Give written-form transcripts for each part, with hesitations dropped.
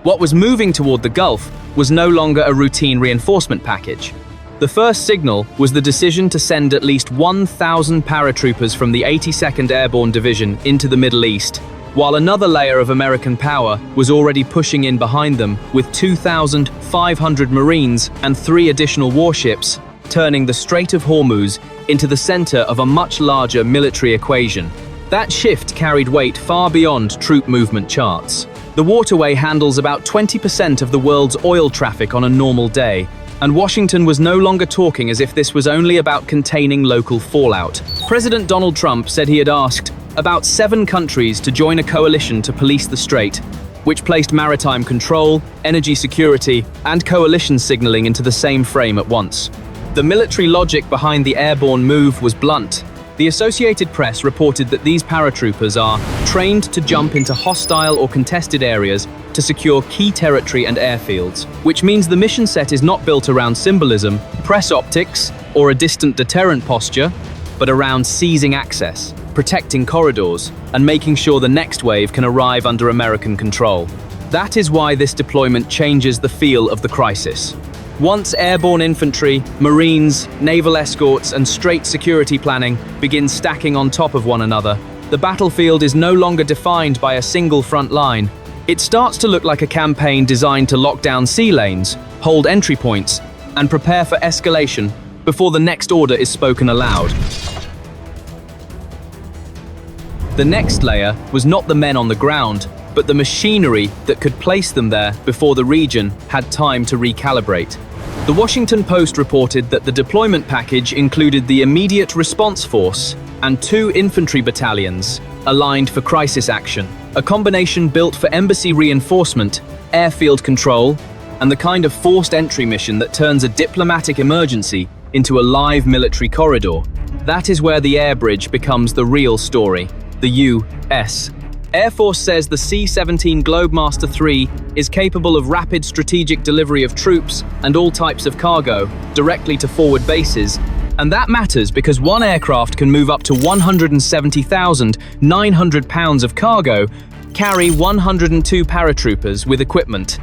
What was moving toward the Gulf was no longer a routine reinforcement package. The first signal was the decision to send at least 1,000 paratroopers from the 82nd Airborne Division into the Middle East, while another layer of American power was already pushing in behind them with 2,500 Marines and 3 additional warships, turning the Strait of Hormuz into the center of a much larger military equation. That shift carried weight far beyond troop movement charts. The waterway handles about 20% of the world's oil traffic on a normal day, and Washington was no longer talking as if this was only about containing local fallout. President Donald Trump said he had asked about 7 countries to join a coalition to police the strait, which placed maritime control, energy security, and coalition signaling into the same frame at once. The military logic behind the airborne move was blunt. The Associated Press reported that these paratroopers are trained to jump into hostile or contested areas to secure key territory and airfields, which means the mission set is not built around symbolism, press optics, or a distant deterrent posture, but around seizing access, protecting corridors, and making sure the next wave can arrive under American control. That is why this deployment changes the feel of the crisis. Once airborne infantry, Marines, naval escorts, and strait security planning begin stacking on top of one another, the battlefield is no longer defined by a single front line. It starts to look like a campaign designed to lock down sea lanes, hold entry points, and prepare for escalation before the next order is spoken aloud. The next layer was not the men on the ground, but the machinery that could place them there before the region had time to recalibrate. The Washington Post reported that the deployment package included the Immediate Response Force and 2 infantry battalions aligned for crisis action, a combination built for embassy reinforcement, airfield control, and the kind of forced entry mission that turns a diplomatic emergency into a live military corridor. That is where the air bridge becomes the real story, the U.S. Air Force says the C-17 Globemaster III is capable of rapid strategic delivery of troops and all types of cargo directly to forward bases, and that matters because one aircraft can move up to 170,900 pounds of cargo, carry 102 paratroopers with equipment,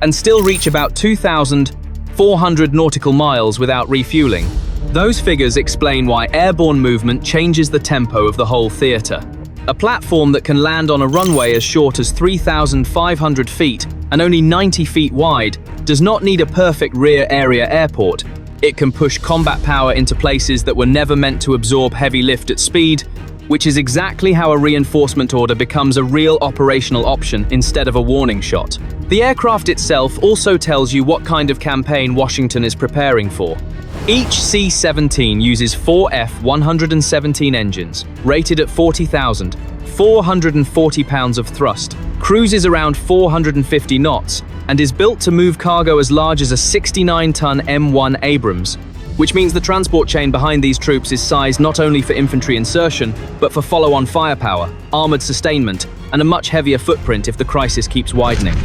and still reach about 2,400 nautical miles without refueling. Those figures explain why airborne movement changes the tempo of the whole theater. A platform that can land on a runway as short as 3,500 feet and only 90 feet wide does not need a perfect rear area airport. It can push combat power into places that were never meant to absorb heavy lift at speed, which is exactly how a reinforcement order becomes a real operational option instead of a warning shot. The aircraft itself also tells you what kind of campaign Washington is preparing for. Each C-17 uses 4 F-117 engines, rated at 40,440 pounds of thrust, cruises around 450 knots, and is built to move cargo as large as a 69-ton M1 Abrams, which means the transport chain behind these troops is sized not only for infantry insertion, but for follow-on firepower, armored sustainment, and a much heavier footprint if the crisis keeps widening.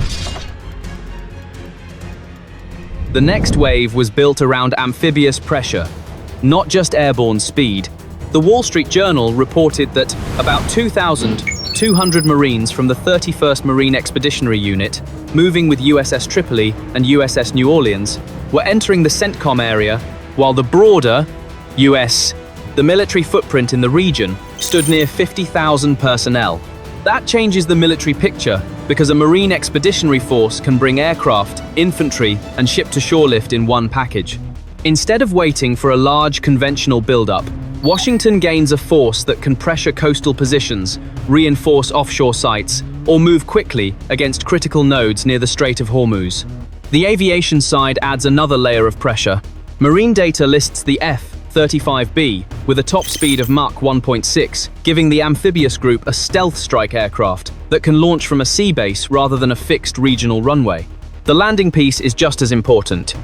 The next wave was built around amphibious pressure, not just airborne speed. The Wall Street Journal reported that about 2,200 Marines from the 31st Marine Expeditionary Unit, moving with USS Tripoli and USS New Orleans, were entering the CENTCOM area, while the broader US, the military footprint in the region, stood near 50,000 personnel. That changes the military picture because a Marine Expeditionary Force can bring aircraft, infantry, and ship-to-shore lift in one package. Instead of waiting for a large conventional buildup, Washington gains a force that can pressure coastal positions, reinforce offshore sites, or move quickly against critical nodes near the Strait of Hormuz. The aviation side adds another layer of pressure. Marine data lists the F-35B with a top speed of Mach 1.6, giving the amphibious group a stealth strike aircraft that can launch from a sea base rather than a fixed regional runway. The landing piece is just as important.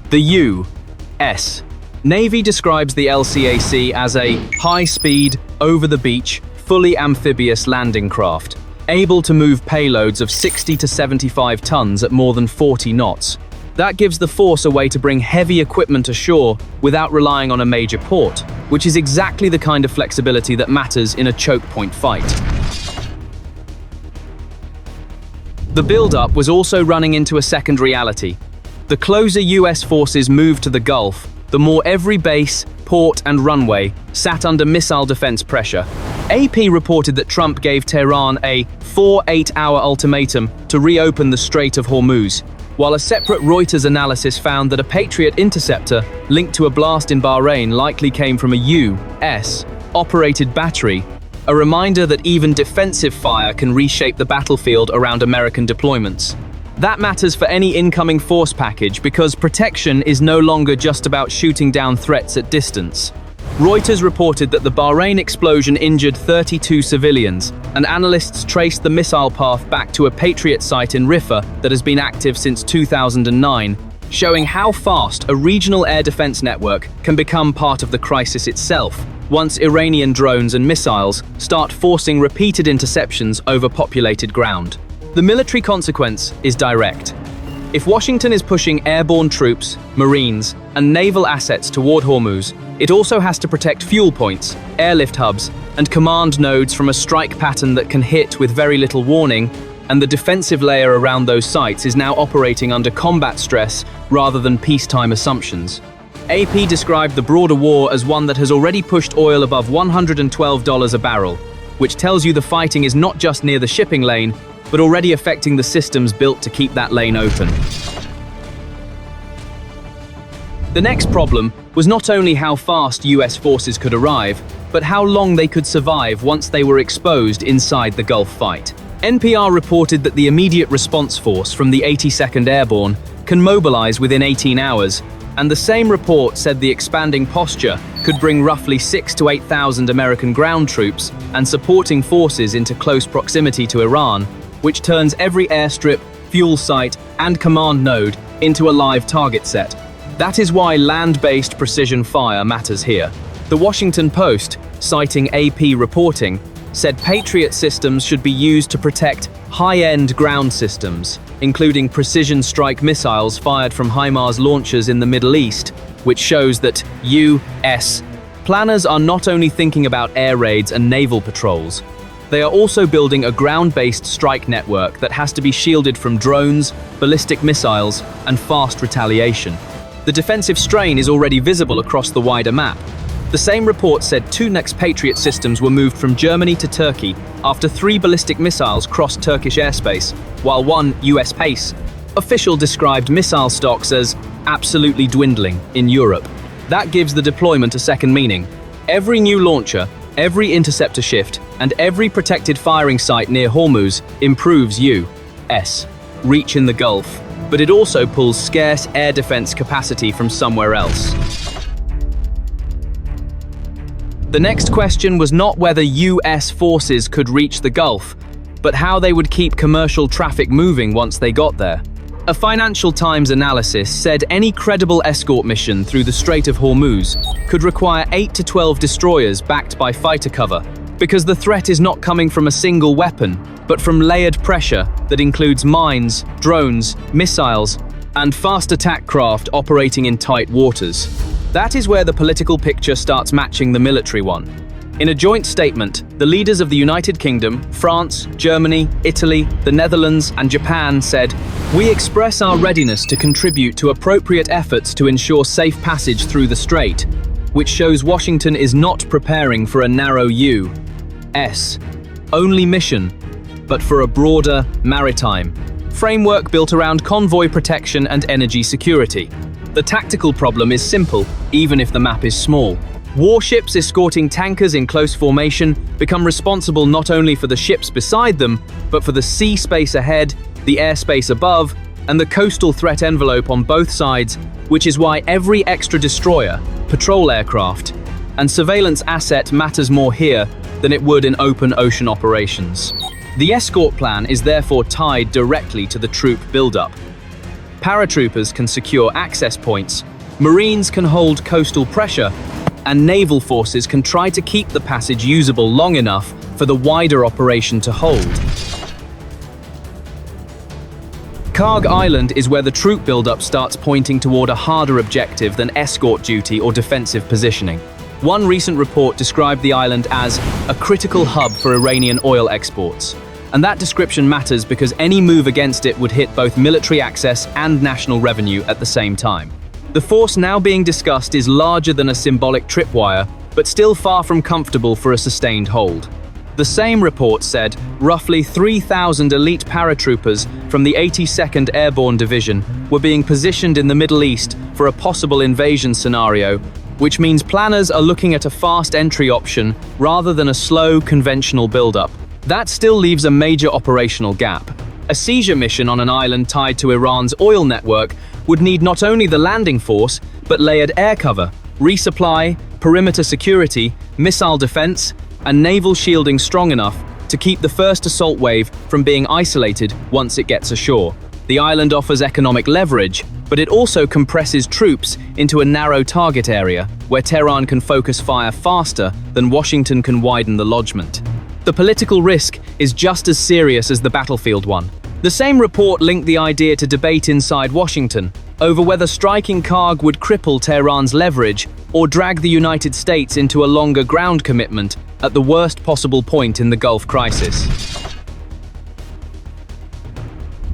The U.S. Navy describes the LCAC as a high-speed, over-the-beach, fully amphibious landing craft, able to move payloads of 60 to 75 tons at more than 40 knots. That gives the force a way to bring heavy equipment ashore without relying on a major port, which is exactly the kind of flexibility that matters in a choke point fight. The buildup was also running into a second reality. The closer US forces moved to the Gulf, the more every base, port, and runway sat under missile defense pressure. AP reported that Trump gave Tehran a 8-hour ultimatum to reopen the Strait of Hormuz, while a separate Reuters analysis found that a Patriot interceptor linked to a blast in Bahrain likely came from a U.S.-operated battery, a reminder that even defensive fire can reshape the battlefield around American deployments. That matters for any incoming force package because protection is no longer just about shooting down threats at distance. Reuters reported that the Bahrain explosion injured 32 civilians, and analysts traced the missile path back to a Patriot site in Riffa that has been active since 2009, showing how fast a regional air defense network can become part of the crisis itself, once Iranian drones and missiles start forcing repeated interceptions over populated ground. The military consequence is direct. If Washington is pushing airborne troops, Marines, and naval assets toward Hormuz, it also has to protect fuel points, airlift hubs, and command nodes from a strike pattern that can hit with very little warning, and the defensive layer around those sites is now operating under combat stress rather than peacetime assumptions. AP described the broader war as one that has already pushed oil above $112 a barrel, which tells you the fighting is not just near the shipping lane, but already affecting the systems built to keep that lane open. The next problem was not only how fast US forces could arrive, but how long they could survive once they were exposed inside the Gulf fight. NPR reported that the immediate response force from the 82nd Airborne can mobilize within 18 hours, and the same report said the expanding posture could bring roughly 6,000 to 8,000 American ground troops and supporting forces into close proximity to Iran, which turns every airstrip, fuel site, and command node into a live target set. That is why land-based precision fire matters here. The Washington Post, citing AP reporting, said Patriot systems should be used to protect high-end ground systems, including precision strike missiles fired from HIMARS launchers in the Middle East, which shows that U.S. planners are not only thinking about air raids and naval patrols, they are also building a ground-based strike network that has to be shielded from drones, ballistic missiles, and fast retaliation. The defensive strain is already visible across the wider map. The same report said 2 next Patriot systems were moved from Germany to Turkey after 3 ballistic missiles crossed Turkish airspace, while 1 US PACE official described missile stocks as absolutely dwindling in Europe. That gives the deployment a second meaning. Every new launcher, every interceptor shift, and every protected firing site near Hormuz improves U.S. reach in the Gulf, but it also pulls scarce air defense capacity from somewhere else. The next question was not whether US forces could reach the Gulf, but how they would keep commercial traffic moving once they got there. A Financial Times analysis said any credible escort mission through the Strait of Hormuz could require 8 to 12 destroyers backed by fighter cover, because the threat is not coming from a single weapon, but from layered pressure that includes mines, drones, missiles, and fast attack craft operating in tight waters. That is where the political picture starts matching the military one. In a joint statement, the leaders of the United Kingdom, France, Germany, Italy, the Netherlands, and Japan said, "We express our readiness to contribute to appropriate efforts to ensure safe passage through the strait," which shows Washington is not preparing for a narrow U.S. only mission, but for a broader maritime framework built around convoy protection and energy security. The tactical problem is simple, even if the map is small. Warships escorting tankers in close formation become responsible not only for the ships beside them, but for the sea space ahead, the airspace above, and the coastal threat envelope on both sides, which is why every extra destroyer, patrol aircraft, and surveillance asset matters more here than it would in open ocean operations. The escort plan is therefore tied directly to the troop buildup. Paratroopers can secure access points, Marines can hold coastal pressure, and naval forces can try to keep the passage usable long enough for the wider operation to hold. Kharg Island is where the troop buildup starts pointing toward a harder objective than escort duty or defensive positioning. One recent report described the island as a critical hub for Iranian oil exports. And that description matters because any move against it would hit both military access and national revenue at the same time. The force now being discussed is larger than a symbolic tripwire, but still far from comfortable for a sustained hold. The same report said roughly 3,000 elite paratroopers from the 82nd Airborne Division were being positioned in the Middle East for a possible invasion scenario, which means planners are looking at a fast entry option rather than a slow, conventional buildup. That still leaves a major operational gap. A seizure mission on an island tied to Iran's oil network would need not only the landing force, but layered air cover, resupply, perimeter security, missile defense, and naval shielding strong enough to keep the first assault wave from being isolated once it gets ashore. The island offers economic leverage, but it also compresses troops into a narrow target area where Tehran can focus fire faster than Washington can widen the lodgement. The political risk is just as serious as the battlefield one. The same report linked the idea to debate inside Washington over whether striking Kharg would cripple Tehran's leverage or drag the United States into a longer ground commitment at the worst possible point in the Gulf crisis.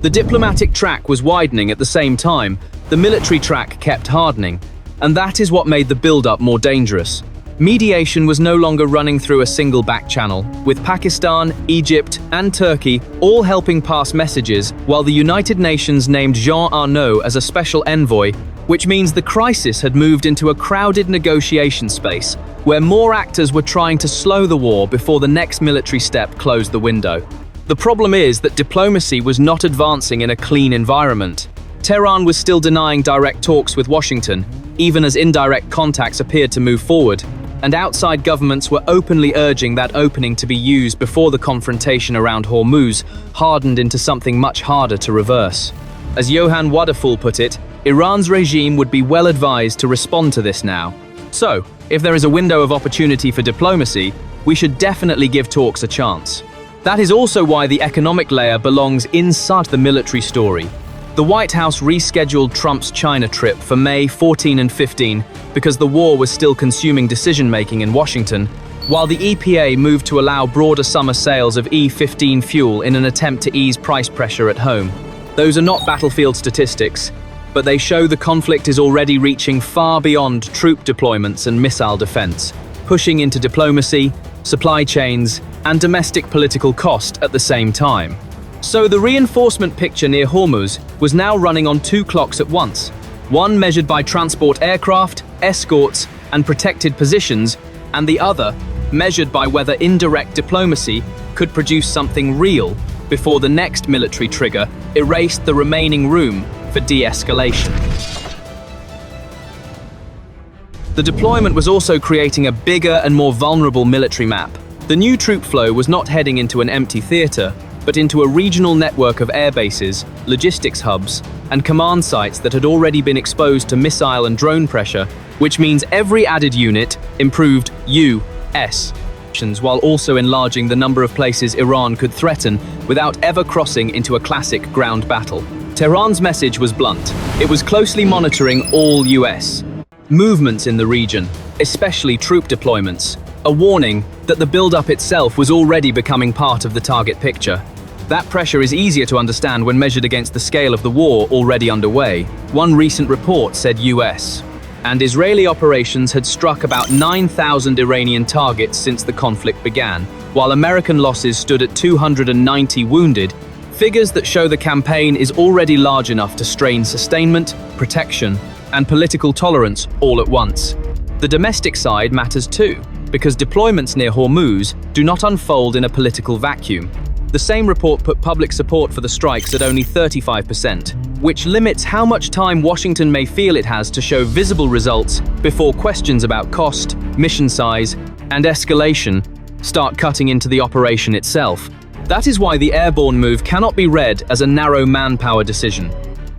The diplomatic track was widening at the same time. The military track kept hardening, and that is what made the build-up more dangerous. Mediation was no longer running through a single back channel, with Pakistan, Egypt, and Turkey all helping pass messages, while the United Nations named Jean Arnaud as a special envoy, which means the crisis had moved into a crowded negotiation space, where more actors were trying to slow the war before the next military step closed the window. The problem is that diplomacy was not advancing in a clean environment. Tehran was still denying direct talks with Washington, even as indirect contacts appeared to move forward, and outside governments were openly urging that opening to be used before the confrontation around Hormuz hardened into something much harder to reverse. As Johan Waterfall put it, Iran's regime would be well advised to respond to this now. So, if there is a window of opportunity for diplomacy, we should definitely give talks a chance. That is also why the economic layer belongs inside the military story. The White House rescheduled Trump's China trip for May 14 and 15 because the war was still consuming decision-making in Washington, while the EPA moved to allow broader summer sales of E15 fuel in an attempt to ease price pressure at home. Those are not battlefield statistics, but they show the conflict is already reaching far beyond troop deployments and missile defense, pushing into diplomacy, supply chains, and domestic political cost at the same time. So the reinforcement picture near Hormuz was now running on two clocks at once, one measured by transport aircraft, escorts, and protected positions, and the other measured by whether indirect diplomacy could produce something real before the next military trigger erased the remaining room for de-escalation. The deployment was also creating a bigger and more vulnerable military map. The new troop flow was not heading into an empty theater, but into a regional network of air bases, logistics hubs, and command sites that had already been exposed to missile and drone pressure, which means every added unit improved U.S. while also enlarging the number of places Iran could threaten without ever crossing into a classic ground battle. Tehran's message was blunt. It was closely monitoring all U.S. movements in the region, especially troop deployments, a warning that the build-up itself was already becoming part of the target picture. That pressure is easier to understand when measured against the scale of the war already underway. One recent report said US and Israeli operations had struck about 9,000 Iranian targets since the conflict began, while American losses stood at 290 wounded, figures that show the campaign is already large enough to strain sustainment, protection, and political tolerance all at once. The domestic side matters too, because deployments near Hormuz do not unfold in a political vacuum. The same report put public support for the strikes at only 35%, which limits how much time Washington may feel it has to show visible results before questions about cost, mission size, and escalation start cutting into the operation itself. That is why the airborne move cannot be read as a narrow manpower decision.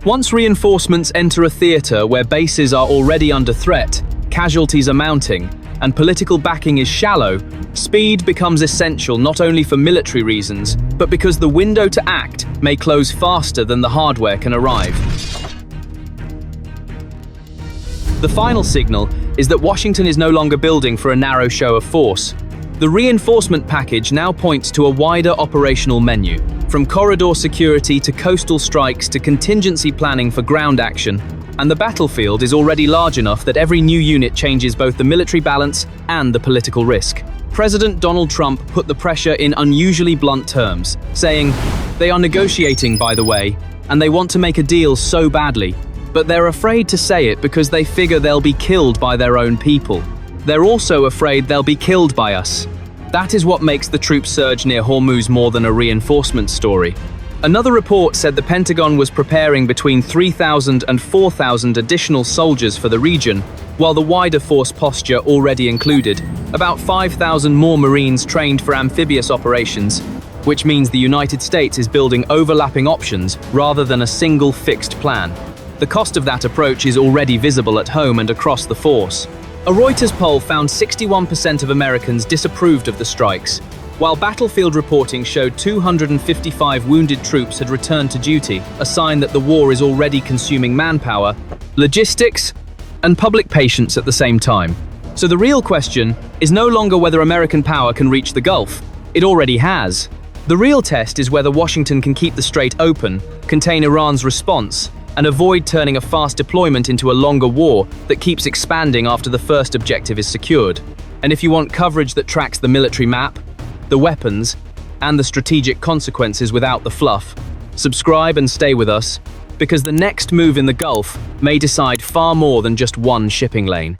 Once reinforcements enter a theater where bases are already under threat, casualties are mounting, and political backing is shallow, speed becomes essential not only for military reasons, but because the window to act may close faster than the hardware can arrive. The final signal is that Washington is no longer building for a narrow show of force. The reinforcement package now points to a wider operational menu, from corridor security to coastal strikes to contingency planning for ground action, and the battlefield is already large enough that every new unit changes both the military balance and the political risk. President Donald Trump put the pressure in unusually blunt terms, saying, "They are negotiating, by the way, and they want to make a deal so badly, but they're afraid to say it because they figure they'll be killed by their own people. They're also afraid they'll be killed by us." That is what makes the troop surge near Hormuz more than a reinforcement story. Another report said the Pentagon was preparing between 3,000 and 4,000 additional soldiers for the region, while the wider force posture already included about 5,000 more Marines trained for amphibious operations, which means the United States is building overlapping options rather than a single fixed plan. The cost of that approach is already visible at home and across the force. A Reuters poll found 61% of Americans disapproved of the strikes, while battlefield reporting showed 255 wounded troops had returned to duty, a sign that the war is already consuming manpower, logistics, and public patience at the same time. So the real question is no longer whether American power can reach the Gulf. It already has. The real test is whether Washington can keep the strait open, contain Iran's response, and avoid turning a fast deployment into a longer war that keeps expanding after the first objective is secured. And if you want coverage that tracks the military map, the weapons, and the strategic consequences without the fluff, subscribe and stay with us, because the next move in the Gulf may decide far more than just one shipping lane.